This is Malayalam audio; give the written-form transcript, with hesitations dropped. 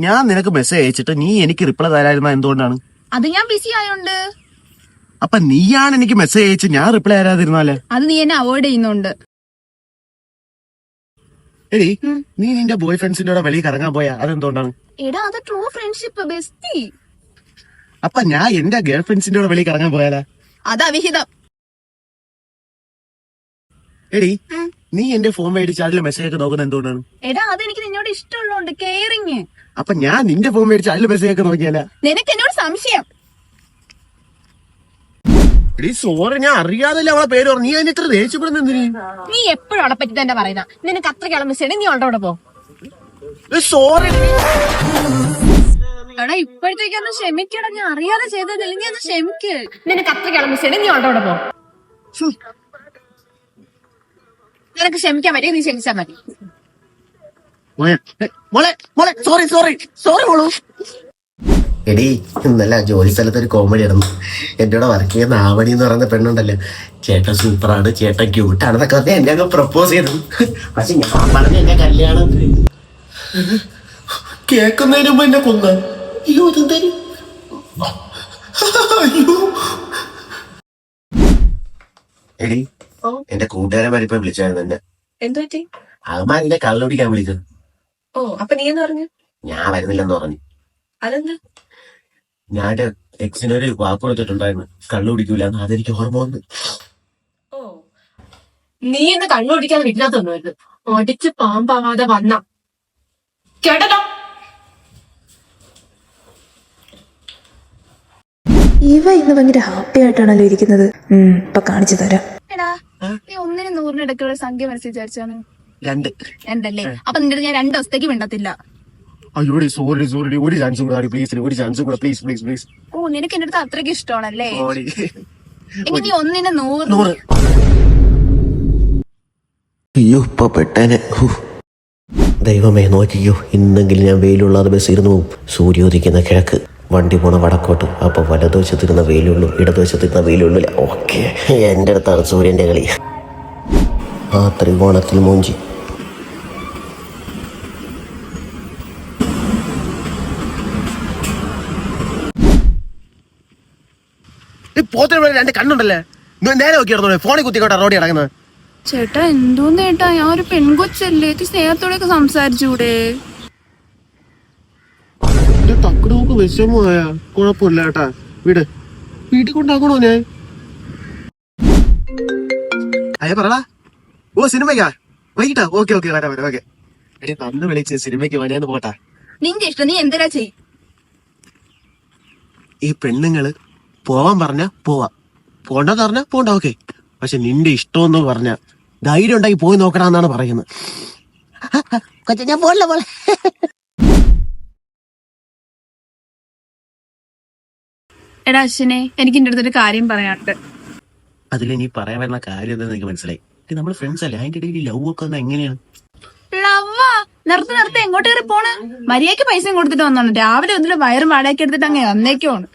ഞാൻ നിനക്ക് മെസ്സേജ് അയച്ചിട്ട് നീ എനിക്ക് റിപ്ലൈ തരാതിരുന്ന എന്തുകൊണ്ടാണ്? അത് ഞാൻ ബിസി ആയോണ്ട്. അപ്പൊ നീയാണ് എനിക്ക് മെസ്സേജ് അയച്ച് ഞാൻ റിപ്ലൈ തരാതിരുന്നാലേ? അത് നീ എന്നെ അവോയ്ഡ് ചെയ്യുന്നുണ്ട്. എടി, നീ നിന്റെ ബോയ് ഫ്രണ്ട്സിന്റെ കൂടെ വെളിയിൽ കറങ്ങാൻ പോയാ അതെന്തുകൊണ്ടാണ്? എടാ, അത് ട്രൂ ഫ്രണ്ട്ഷിപ്പ് ബെസ്റ്റി. അപ്പൊ ഞാൻ എന്റെ ഗേൾ ഫ്രണ്ട്സിന്റെ കൂടെ വെളിയിൽ കറങ്ങാൻ പോയാലാ? അത് അവിഹിതം. എടി, നീ എന്റെ ഫോൺ മേടിച്ച് അതിൽ മെസ്സേജ് ഒക്കെ നോക്കുന്നത് എന്തുകൊണ്ടാണ്? എടാ, അതെനിക്ക് നിന്നോട് ഇഷ്ടമുള്ളതുകൊണ്ട്, കെയറിങ്. അപ്പൊ ഞാൻ നിന്റെ ഫോൺ മേടിച്ച് അതിൽ മെസ്സേജ് ഒക്കെ നോക്കിയാലാ? നിനക്ക് എന്നോട് സംശയം. എടി സോറി, ഞാൻ അറിയാതല്ലേ അവളെ പേര് പറഞ്ഞു. നീ അതിന് ഇത്ര ദേഷ്യപ്പെടുന്ന എന്തിന്? നീ എപ്പോഴും അവളെ പറ്റി തന്നെ പറയുന്ന. നിനക്ക് അത്രയ്ക്കുള്ള മെസ്സേജ് നീ അവളുടെ പോ. സോറി. എടാ, ഇപ്പോഴത്തേക്കൊന്ന് ക്ഷമിക്കടാ. ഞാൻ അറിയാതെ ചെയ്തതല്ലേ, നീ ഒന്ന് ക്ഷമിക്ക്. നിനക്ക് അത്രയ്ക്കുള്ള മെസ്സേജ് നീ അവളുടെ പോ. നിനക്ക് ക്ഷമിക്കാൻ പറ്റിയ നീ ക്ഷമിച്ചാൽ മതി. സോറി സോറി സോറി മോളൂ. എടി, ഇന്നലെ ജോലി സ്ഥലത്ത് ഒരു കോമഡി ആയിരുന്നു. എന്റെ കൂടെ വർക്ക് ചെയ്യുന്ന ആവണി എന്ന് പറയുന്ന പെണ്ണുണ്ടല്ലോ, ചേട്ടൻ സൂപ്പറാണ്, ചേട്ടൻ ക്യൂട്ടാണെന്നൊക്കെ പറഞ്ഞാൽ എന്നെ അങ്ങ് പ്രപ്പോസ് ചെയ്തു. പക്ഷെ ഞാൻ പറഞ്ഞ എന്റെ കല്യാണം കേൾക്കുന്നതിന് മുമ്പ് എന്നെ കൊന്ന. അയ്യോ, ഇതെന്തായാലും അയ്യോ. എടി, എന്റെ കൂട്ടുകാരന്മാരിപ്പോ വിളിച്ചായിരുന്നു എന്നെ. എന്തു പറ്റി? അവന്മാരെന്നെ കള്ളുപിടിക്കാൻ വിളിച്ചത്. ഓ, അപ്പൊ നീ എന്ന് പറഞ്ഞു? ഞാൻ വരുന്നില്ലെന്ന് പറഞ്ഞു. അതെന്താ? ഞാൻ എക്സിനൊരു വാക്ക് കൊടുത്തിട്ടുണ്ടായിരുന്നു, കള്ളു കുടിക്കൂലെന്ന്. അതെനിക്ക് ഓർമ്മ വന്നു. ഓ, നീ എന്ന് കണ്ണു കുടിക്കാതെ വീട്ടിനകത്തൊന്നുമായിരുന്നു. ഒടിച്ച് പാമ്പാവാതെ വന്ന കേട്ടോ. ഇവ ഇന്ന് ഭയങ്കര ഹാപ്പി ആയിട്ടാണല്ലോ ഇരിക്കുന്നത്. ഇപ്പൊ കാണിച്ചു തരാം. എടാ, നീ 1-ന് 100-ന് ഇടയ്ക്കുള്ള സംഖ്യ മനസ്സിൽ വിചാരിച്ചാണ്? 2. രണ്ടല്ലേ? അപ്പൊ നിന്റെ ഞാൻ 2 ദിവസത്തേക്ക് മിണ്ടത്തില്ല. അയ്യോടി സോറി സോറി, ഒരു ചാൻസ് കൂടെ പ്ലീസ്, ഒരു ചാൻസ് കൂടെ പ്ലീസ് പ്ലീസ് പ്ലീസ്. ഓ, നിനക്ക് എന്റെ അടുത്ത് അത്രയ്ക്ക് ഇഷ്ടമാണല്ലേ? എങ്കിൽ നീ 1-ന് 100. അയ്യോ, ഇപ്പൊ പെട്ടേനെ. ദൈവമേ നോക്കിയോ, ഇന്നെങ്കിലും ഞാൻ വെയിലുള്ളാതെ ബസ് ഇരുന്ന് പോകും. സൂര്യോദിക്കുന്ന കിഴക്ക്, വണ്ടി പോണ വടക്കോട്ട്. അപ്പൊ വലതുവശത്തിരുന്ന വെയിലുള്ളൂ, ഇടതുവശത്തിരുന്ന വെയിലുള്ളൂ. ഓക്കെ, എന്റെ അടുത്താണ് സൂര്യന്റെ കളി. ആ ത്രികോണത്തിൽ മൂഞ്ചി. പോത്തിന് 2 കണ്ണുണ്ടല്ലേ, നേരെ നോക്കിയായിരുന്നോ ഫോണിൽ കുത്തിക്കോട്ടെ റോഡി കിടക്കുന്നത്? ചേട്ടാ, എന്തോന്ന് ചേട്ടാ, ഞാൻ ഒരു പെൺകൊച്ചല്ലേ, സ്നേഹത്തോടെയൊക്കെ സംസാരിച്ചൂടെ? തക്കടോക്ക് വിഷമമായ കുഴപ്പമില്ല കേട്ടാ. വീട്ടിൽ കൊണ്ടാക്കണോ ഞാൻ? അയ്യ പറടാ. ഓ, സിനിമയ്ക്കാ വൈകിട്ടാ? ഓക്കെ ഓക്കെ, വരാം വരാം. ഓക്കെ എടി, തന്ന് വിളിച്ച് സിനിമയ്ക്ക് വരാന്ന് പോട്ടാ. നിന്റെ ഇഷ്ടം, നീ എന്തിനാ ചെയ്യും? ഈ പെണ്ണുങ്ങള് പോവാൻ പറഞ്ഞ പോവാം, പോണ്ടെന്ന് പറഞ്ഞ പോണ്ട. ഓക്കെ, പക്ഷെ നിന്റെ ഇഷ്ടമെന്ന് പറഞ്ഞ ധൈര്യം ഉണ്ടായി പോയി നോക്കണമെന്നാണ് പറയുന്നത്. കൊച്ച, ഞാൻ പോണില്ല പോലെ. എടാ അശ്വിനെ, എനിക്ക് എന്റെ അടുത്തൊരു കാര്യം പറയാനുണ്ട്. അതിൽ നീ പറയാൻ വരുന്ന കാര്യം എന്താണെന്ന് എനിക്ക് മനസ്സിലായി. നമ്മൾ ഫ്രണ്ട്സ് അല്ലേ, അതിന്റെ ഇടയിൽ ലവ് ഒക്കെ വന്നാൽ എങ്ങനെയാണ്? ലവ്വാ? നിർത്ത് എങ്ങോട്ട് കയറി പോണ്? മര്യാദക്ക് പൈസയും കൊടുത്തിട്ട് വന്നോണ്ട് രാവിലെ ഒന്നിട്ട് വയറും വാടകയ്ക്ക് എടുത്തിട്ട് അങ്ങ് വന്നേക്കുവാണ്.